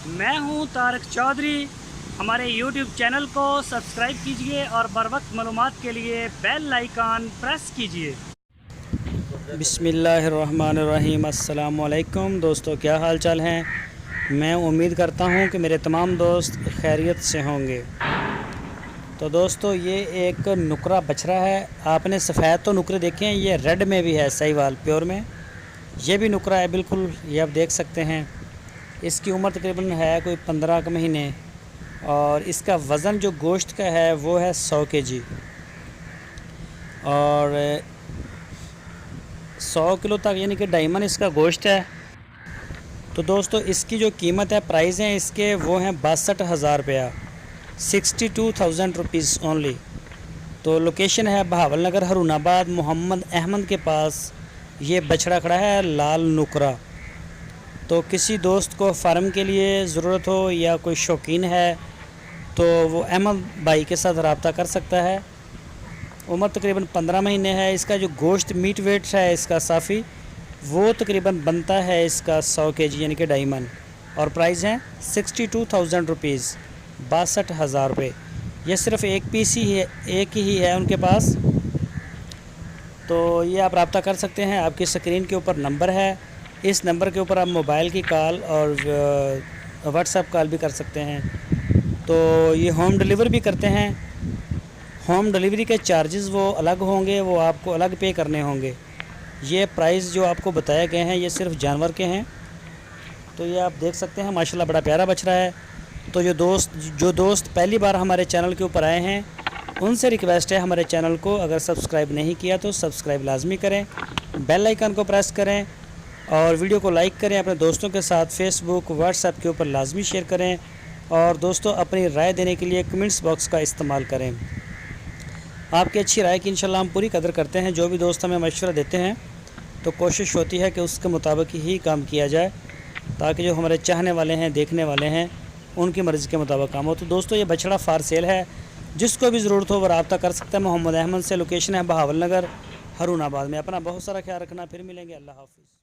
मैं हूं तारक चौधरी। हमारे YouTube चैनल को सब्सक्राइब कीजिए और बर वक्त मालूमात के लिए बेल आइकन प्रेस कीजिए। बिस्मिल्लाहिर्रहमानिर्रहीम। अस्सलाम वालेकुम दोस्तों, क्या हाल चाल हैं। मैं उम्मीद करता हूं कि मेरे तमाम दोस्त खैरियत से होंगे। तो दोस्तों, ये एक नुकरा बछड़ा है। आपने सफ़ेद तो नुकरे देखे हैं, ये रेड में भी है, साहिवाल प्योर में। ये भी नुकरा है बिल्कुल, ये आप देख सकते हैं। इसकी उम्र तकरीबन है कोई 15 के महीने और इसका वज़न जो गोश्त का है वो है 100 kg और 100 किलो तक यानी कि डायमंड इसका गोश्त है। तो दोस्तों, इसकी जो कीमत है, प्राइस हैं इसके वो हैं 62,000 रुपया, 62,000 रुपीज़ ओनली। तो लोकेशन है बहावल नगर, हरूनाबाद, मोहम्मद अहमद के पास ये बछड़ा खड़ा है, लाल नुकरा। तो किसी दोस्त को फार्म के लिए ज़रूरत हो या कोई शौकीन है तो वो अहमद भाई के साथ रब्ता कर सकता है। उम्र तकरीबन 15 महीने है। इसका जो गोश्त मीट वेट है इसका साफ़ी वो तकरीबन बनता है इसका 100 kg यानी कि डायमंड। और प्राइस है 62,000 रुपीज़, 62,000 रुपये। ये सिर्फ़ एक पीस ही है, एक ही है उनके पास। तो ये आप रब्ता कर सकते हैं। आपकी स्क्रीन के ऊपर नंबर है, इस नंबर के ऊपर आप मोबाइल की कॉल और व्हाट्सएप कॉल भी कर सकते हैं। तो ये होम डिलीवर भी करते हैं। होम डिलीवरी के चार्जेस वो अलग होंगे, वो आपको अलग पे करने होंगे। ये प्राइस जो आपको बताए गए हैं ये सिर्फ जानवर के हैं। तो ये आप देख सकते हैं, माशाल्लाह बड़ा प्यारा बछड़ा है। तो जो दोस्त पहली बार हमारे चैनल के ऊपर आए हैं उनसे रिक्वेस्ट है, हमारे चैनल को अगर सब्सक्राइब नहीं किया तो सब्सक्राइब लाजमी करें, बेल आइकन को प्रेस करें और वीडियो को लाइक करें। अपने दोस्तों के साथ फेसबुक व्हाट्सएप के ऊपर लाजमी शेयर करें। और दोस्तों, अपनी राय देने के लिए कमेंट्स बॉक्स का इस्तेमाल करें। आपकी अच्छी राय की इंशाल्लाह हम पूरी कदर करते हैं। जो भी दोस्त हमें मशवरा देते हैं तो कोशिश होती है कि उसके मुताबिक ही काम किया जाए, ताकि जो हमारे चाहने वाले हैं, देखने वाले हैं, उनकी मर्ज़ी के मुताबिक काम हो। तो दोस्तों, ये बछड़ा फार सेल है, जिसको भी ज़रूरत हो वो रब्ता कर सकता है मोहम्मद अहमद से। लोकेशन है बहावल नगर, हरूनाबाद में। अपना बहुत सारा ख्याल रखना, फिर मिलेंगे। अल्लाह हाफ़िज़।